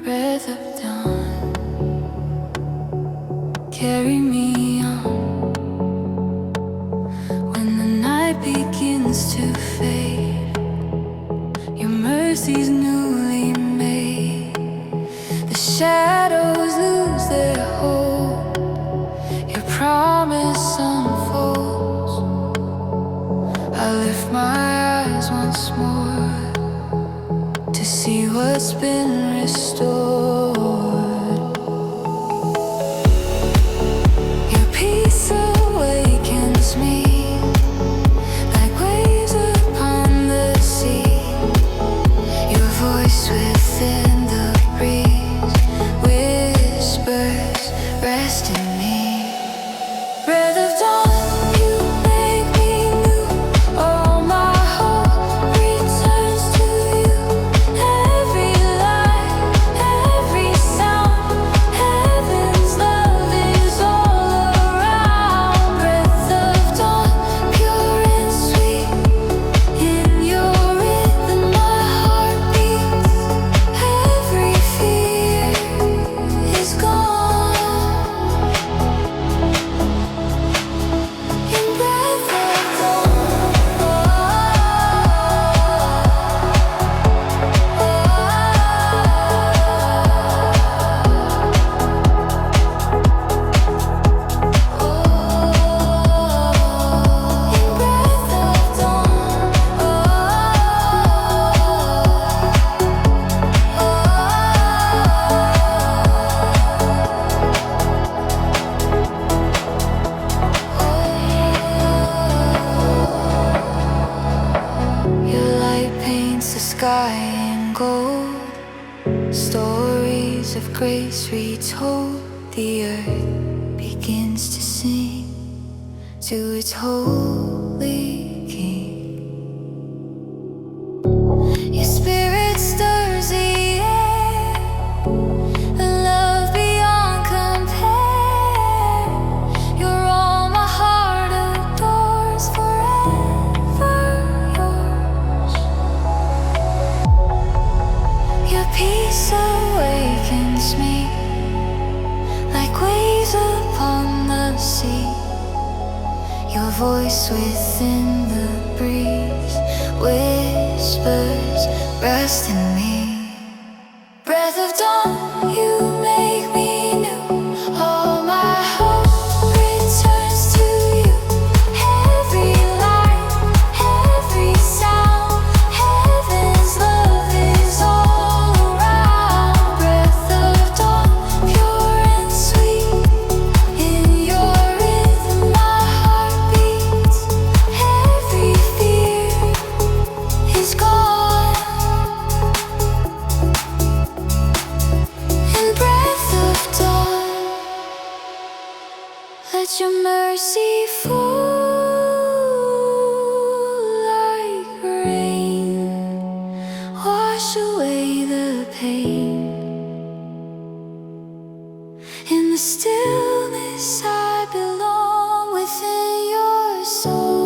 breath of dawn, carry me on. When the night begins to fade, your mercy's newly made. The shadows lose their hold, your promise unfolds. I lift my eyes once more to see what's been restored. Your peace awakens me like waves upon the sea. Your voice within the breeze whispers, rest in me. Breath of dawn, you make me new. All my hope returns to you. Every light, every sound, heaven's love is all around. Breath of dawn, pure and sweet. In your rhythm my heart beats. Every fear is gone. In breath of dawn, your light paints the sky in gold. Stories of grace retold. The earth begins to sing to its holy King. Your spirit stirs the air, a love beyond compare. You're all my heart adores, forever yours. Your peace awakens me like waves upon the sea. Your voice within the breeze whispers, rest in me. Breath of dawn, you make me new. All my hope returns to you. Every light, every sound, heaven's love is all around. Breath of dawn, pure and sweet. In your rhythm my heart beats. Every fear is gone. In breath of dawn, let your mercy fall like rain. Wash away the pain. In the stillness I belong within your soul.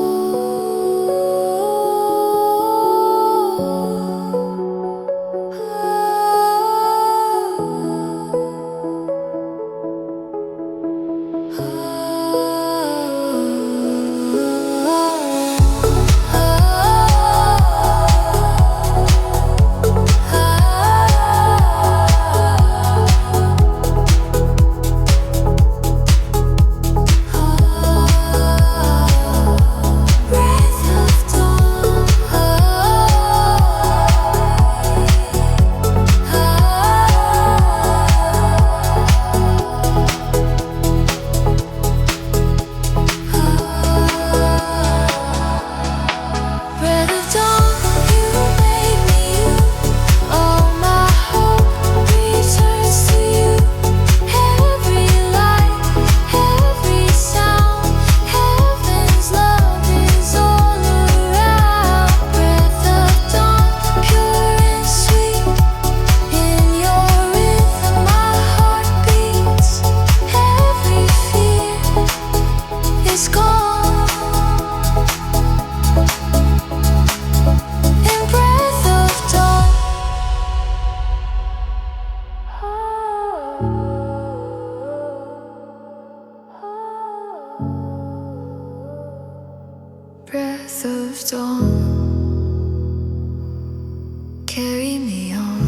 me on,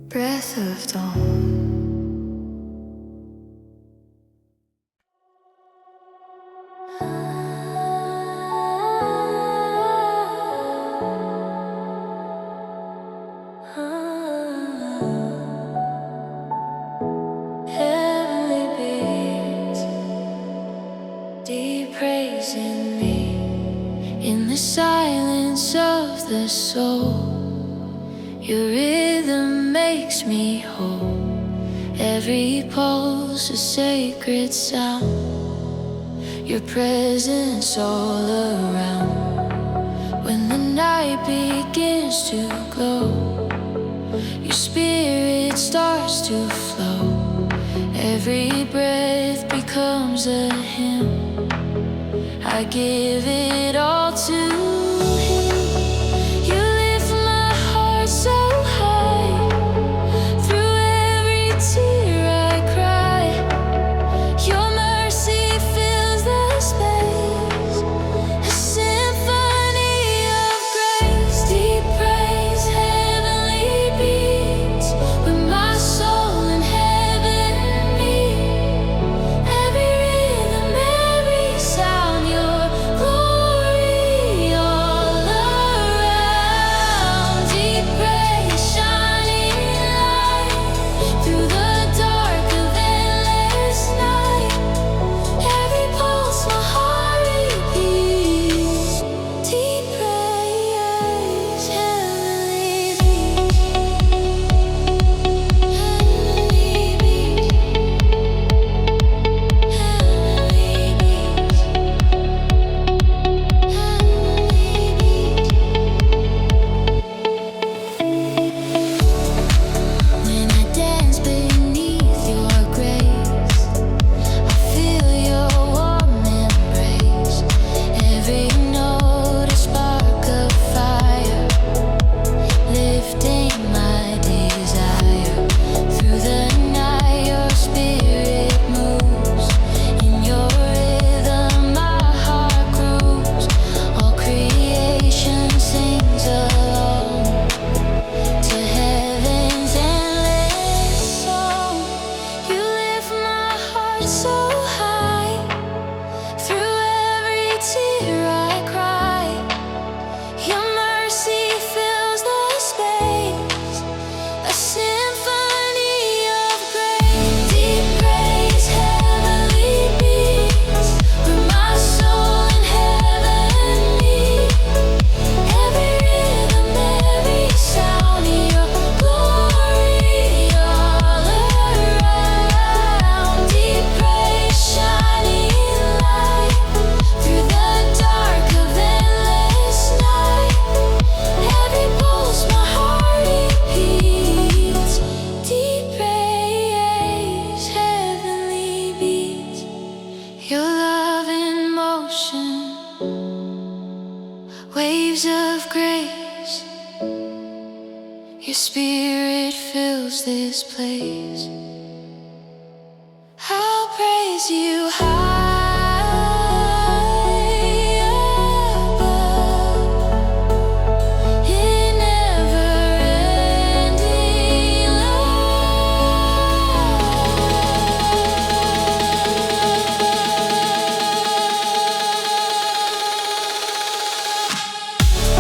breath of dawn. Heavenly beats, deep praise in me, in the silence of the soul. Your rhythm makes me whole, every pulse a sacred sound, your presence all around. When the night begins to glow, your spirit starts to flow, every breath becomes a hymn. I give it all to Him. You lift my heart so high, through every tear I cry. Your mercy fills the space, a symphony of grace. Deep praise, heavenly beats, with my soul in heaven meet. Every rhythm, every sound, your glory all around. Deep praise, shining light through the dark of endless night. Every pulse my heart repeats. Deep praise, heavenly beats, heavenly beats, heavenly beats, When I dance beneath your grace, I feel your warm embrace. Every note a spark of fire, lifting my desire. Through the night your spirit moves, in your rhythm my heart grooves. All creation sings along to heaven's endless song. You lift my heart so high, through every tear I cry. Your mercy fills the space, a symphony of grace. Deep praise, heavenly beats, with my soul in heaven meet. Every rhythm, every sound, your glory all around. Deep praise, shining light through the dark of endless night. Every pulse my heart repeats. Deep praise, heavenly beats, your love in motion, waves of grace. Your spirit fills this place. I'll praise you high above, in never-ending love.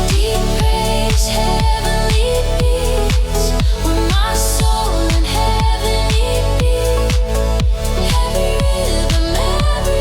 Deep praise, heavenly beats, with my soul in heaven meet. Every rhythm, every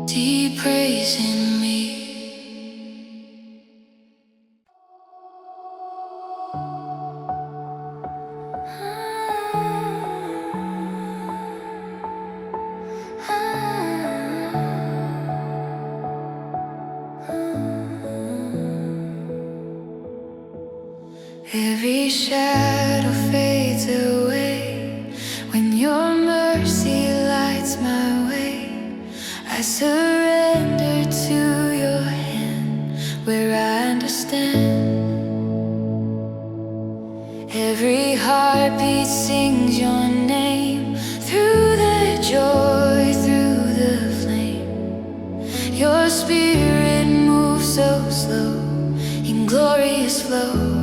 deep praise in me. Every shadow fades away when your mercy lights my way. I surrender to your hand where I understand. Every heartbeat sings your name through the joy, through the flame. Your spirit moves so slow in glorious flow.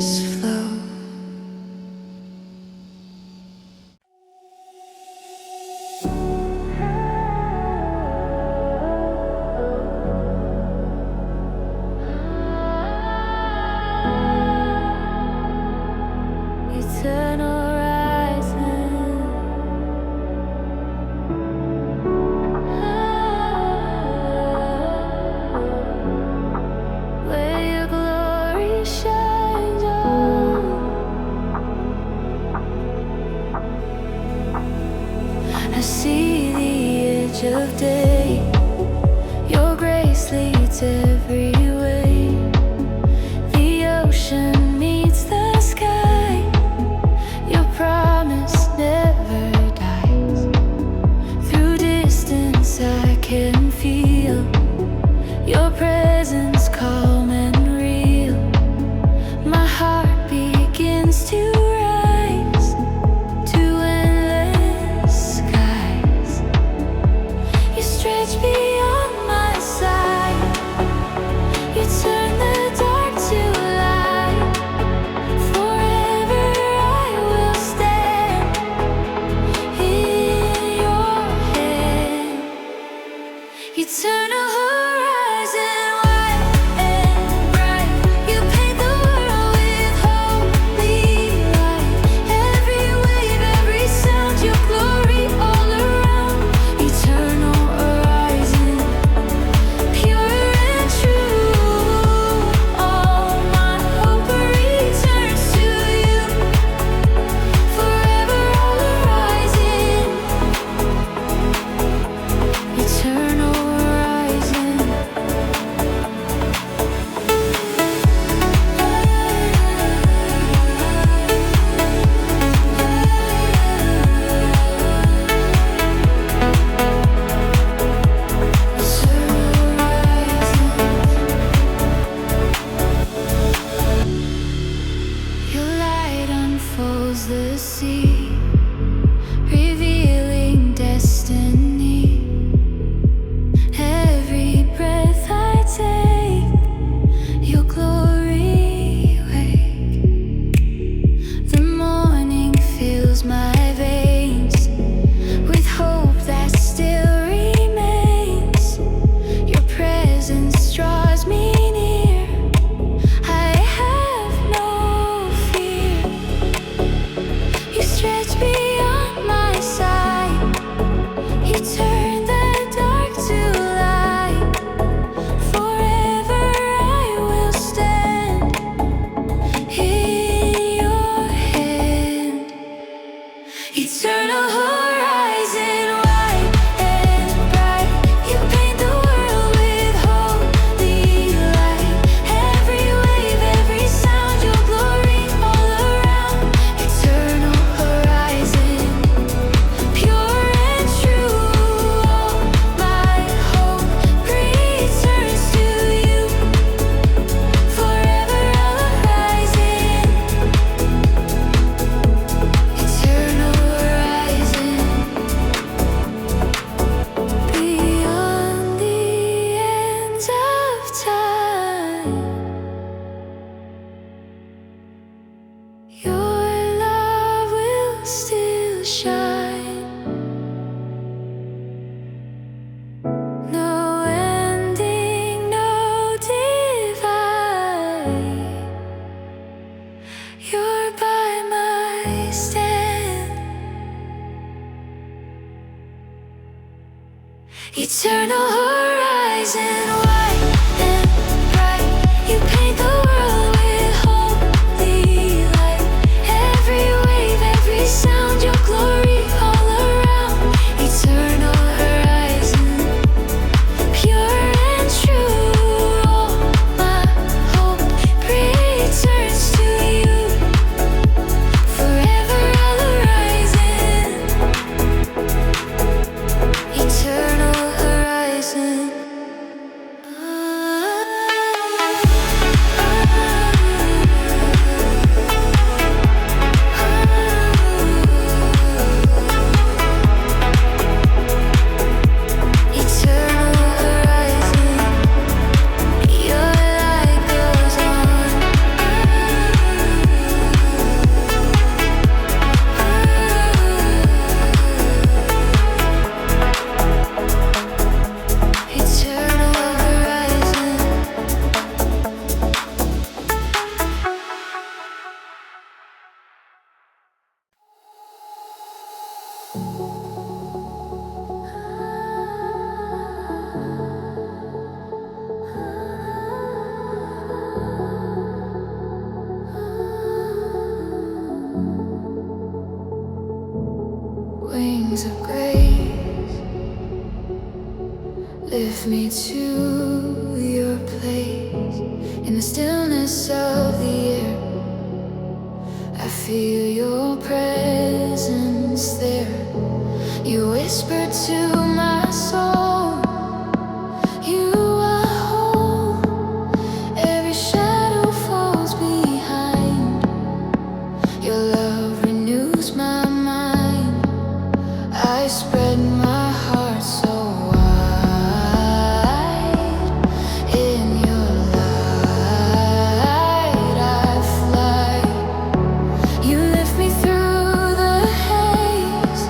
just flow. Eternal rising, where your glory shines on. I see the edge of day, your grace leads every way. The ocean meets the sky, your promise never dies. Through distance I can feel your presence calm and real. My heart begins to rise to endless skies. You stretch beyond my sight, you turn the dark to light. Forever I will stand in your hand. Eternal horizon, wide and bright. You paint the world with holy light. Every wave, every sound, your glory all around. Eternal horizon, pure and true. All my hope returns to you. Forever all horizon, eternal horizon. Your light unfolds the sea, revealing destiny. Every breath I take, your glory wake. The morning fills my veins with hope that still remains. Your presence draws me near, I have no fear. You stretch beyond my sight, you turn the dark to light. Forever I will stand in your hand. Eternal horizon, wide and bright. You paint the world with holy light. Every wave, every sound, your glory all around. Eternal horizon, pure and true. All my hope returns to you. Forever all horizon, eternal horizon. Beyond the ends of time, your love will still shine. No ending, no divide. You're by my stand. Eternal horizon, wide and bright. You paint the world with holy light. Every wave, every sound, your glory all around. Eternal horizon, pure and true. All my hope returns to you. Forever all horizon, eternal horizon. wings of grace. Lift me to your place in the stillness of the air. I feel your presence there. You whisper to my soul, you are whole. Every shadow falls behind. Your love renews my mind. I spread my heart so wide. In your light I fly. You lift me through the haze.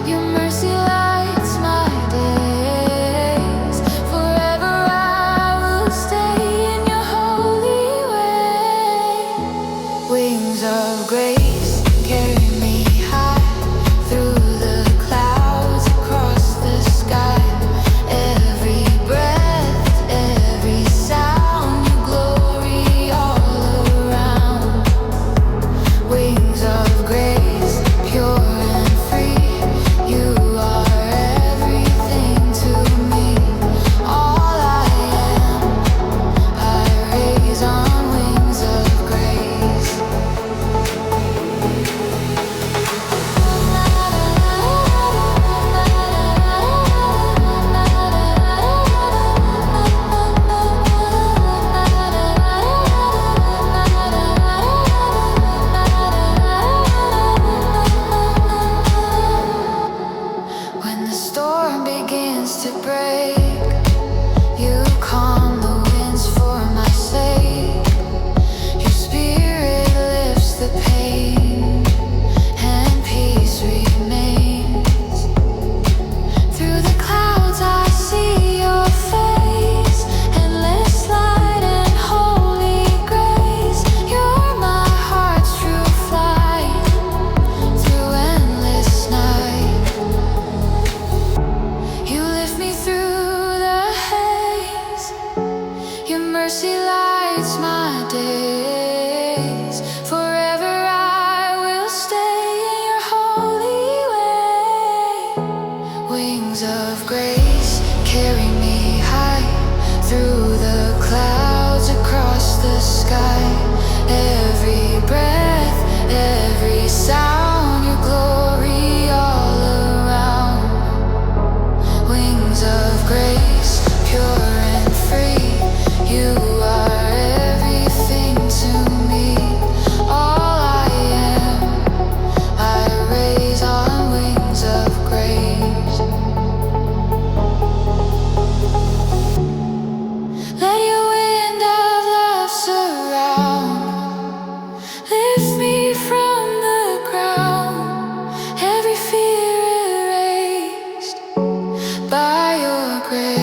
Your mercy lights my days. Forever I will stay in your holy way. Wings of grace carry me high through the clouds across the sky. Every breath, every sound, your glory all around. Wings of grace, pure and free. You are everything to me. All I am, I raise on wings of grace. When the storm begins to break, you calm the winds for my sake. Your spirit lifts the pain, and peace remains. Through the clouds I see your face, endless light and holy grace. You're my heart's true flight, through endless night. You lift me through the haze. Your mercy lights my days. Forever I will stay in your holy way. Wings of grace carry me high through the clouds across the sky. Every breath, every sound, your glory all around. Wings of grace, pure and free. You are everything to me. All I am, I raise on wings of grace. Let your wind of love surround. Lift me from the ground. Every fear erased by your grace.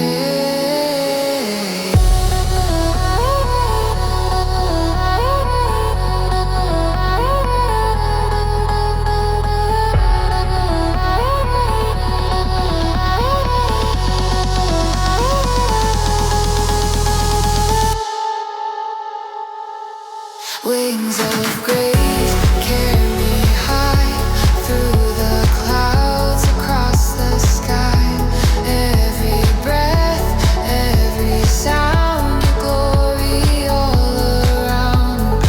Wings of grace carry me high through the clouds across the sky. Every breath, every sound, your glory all around.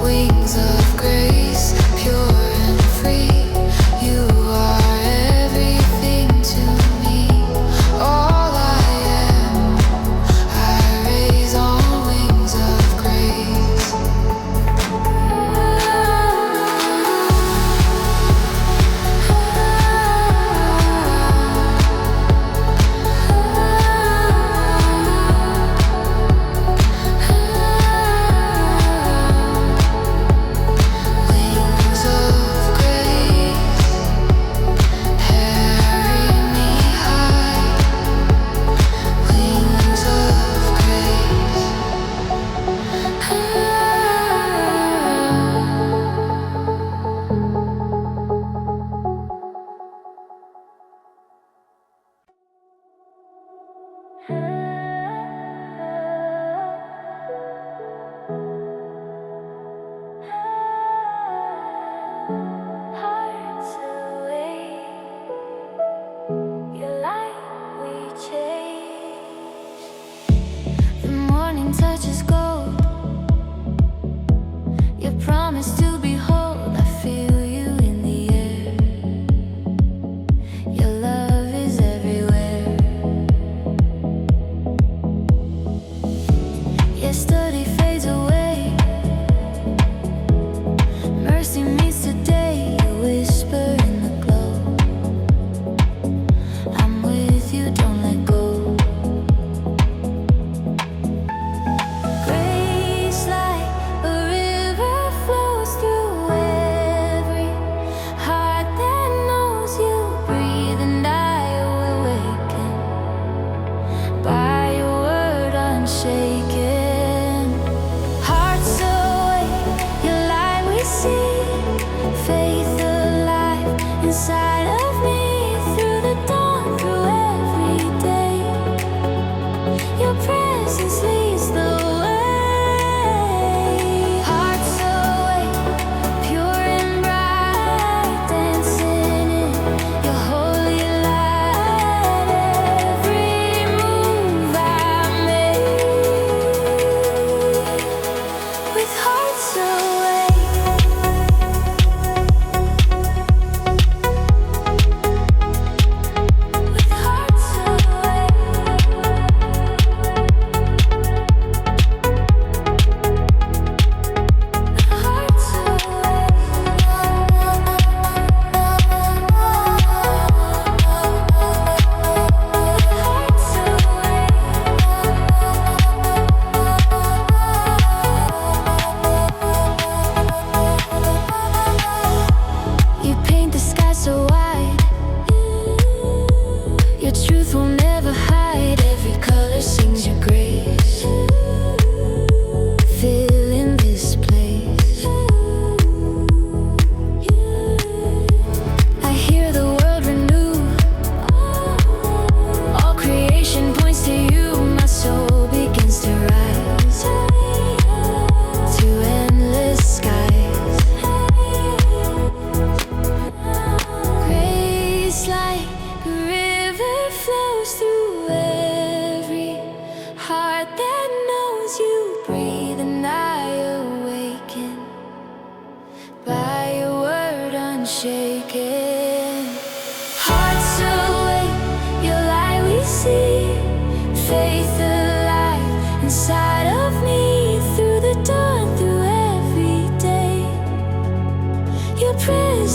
Wings of grace, pure and free. You are everything to me. All I am, I raise on wings of grace.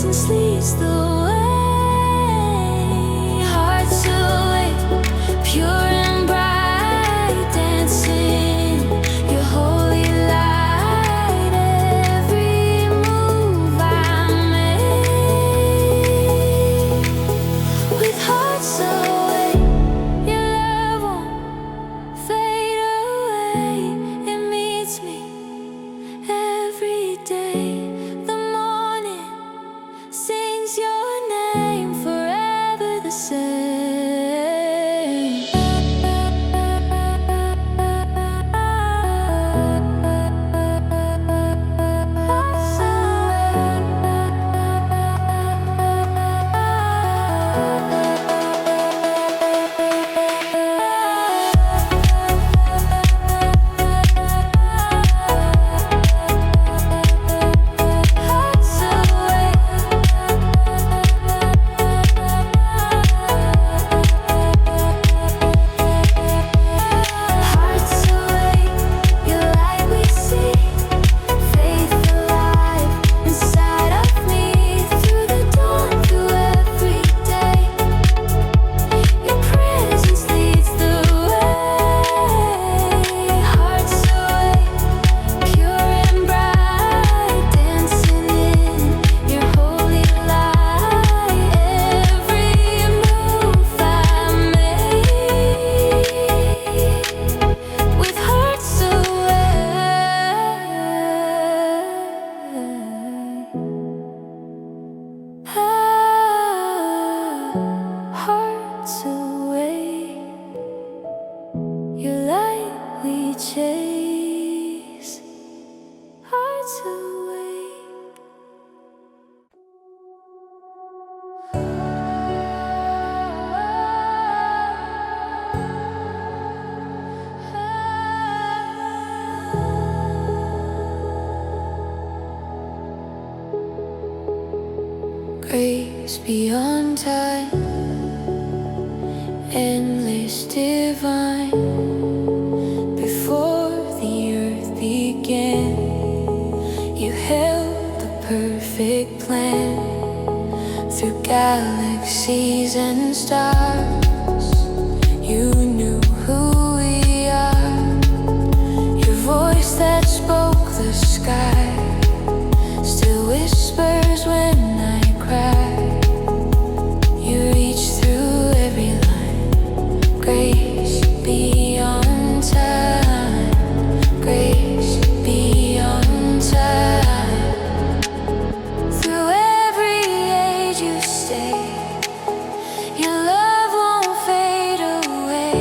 presence leads the way. Hearts awake, pure and bright, dancing your holy light. Every move I make, with hearts awake, your love won't fade away. It meets me every day. The morning sings your name, forever the same. Hearts away, your light we chase. Hearts away. Grace beyond time, endless divine. Before the earth began, you held the perfect plan. Through galaxies and stars, you knew who we are. Your voice that spoke the sky still whispers when I cry. You reach through every line. Grace beyond time, grace beyond time. Through every age you stay, your love won't fade away.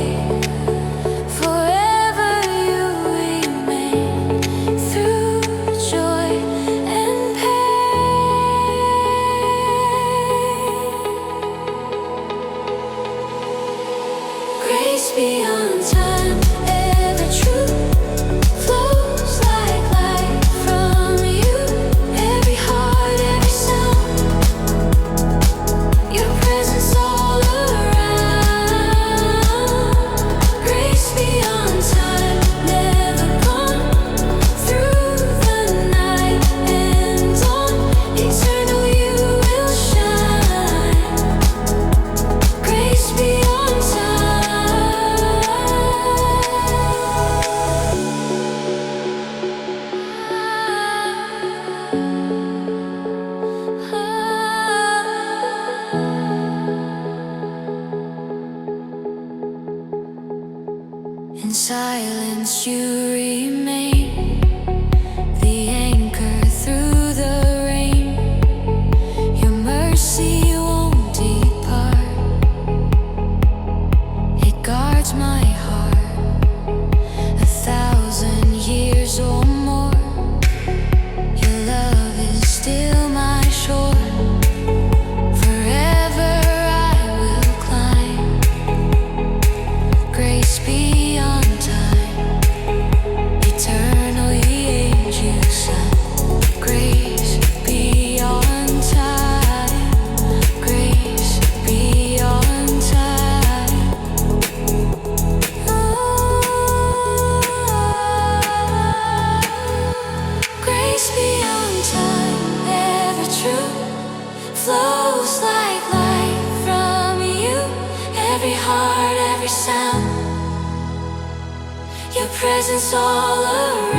presence all around.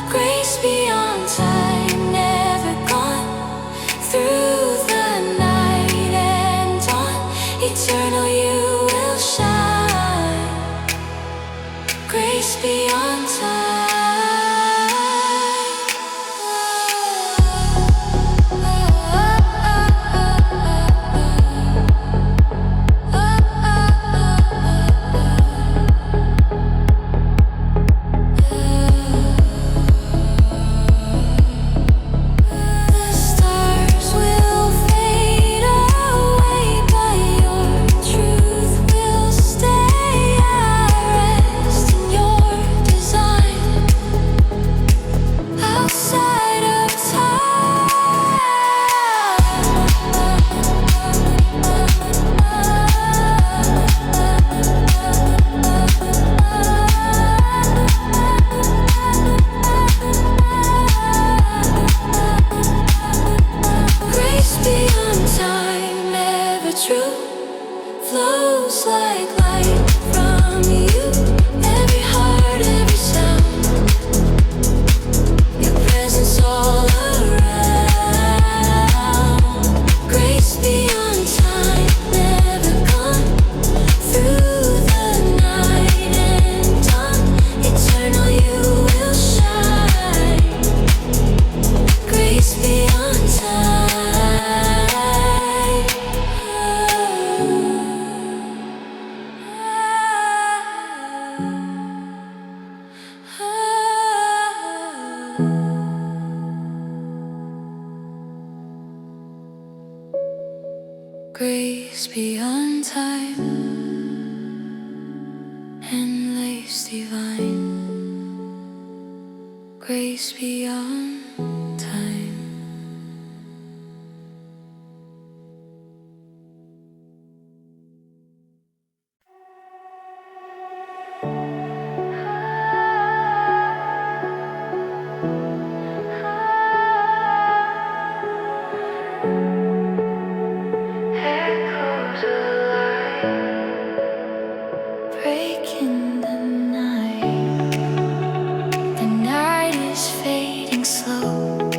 Grace beyond time, never gone. Through the night and dawn, eternal you will shine. Grace beyond time. Flows like light from you, every heart, every sound. Your presence all around. Grace beyond time, never gone. Through the night and dawn, eternal you will shine. Grace beyond time. Grace beyond time, endless divine. Grace beyond time. Echoes alive, breaking the night. The night is fading slow.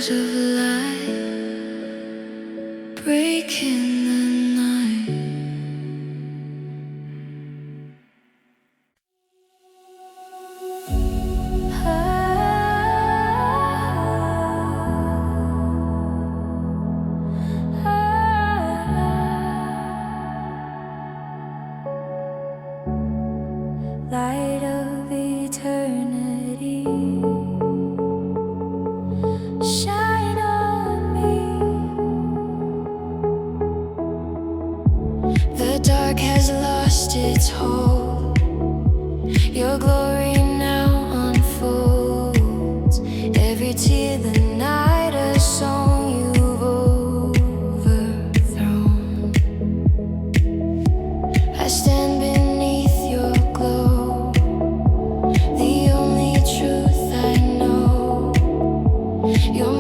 songs of light breaking the night. Light of eternity, shine on me. The dark has lost its hold. Your glory now unfolds. Every tear the night, a song you've overthrown. I stand beneath your glow, the only truth I know. Your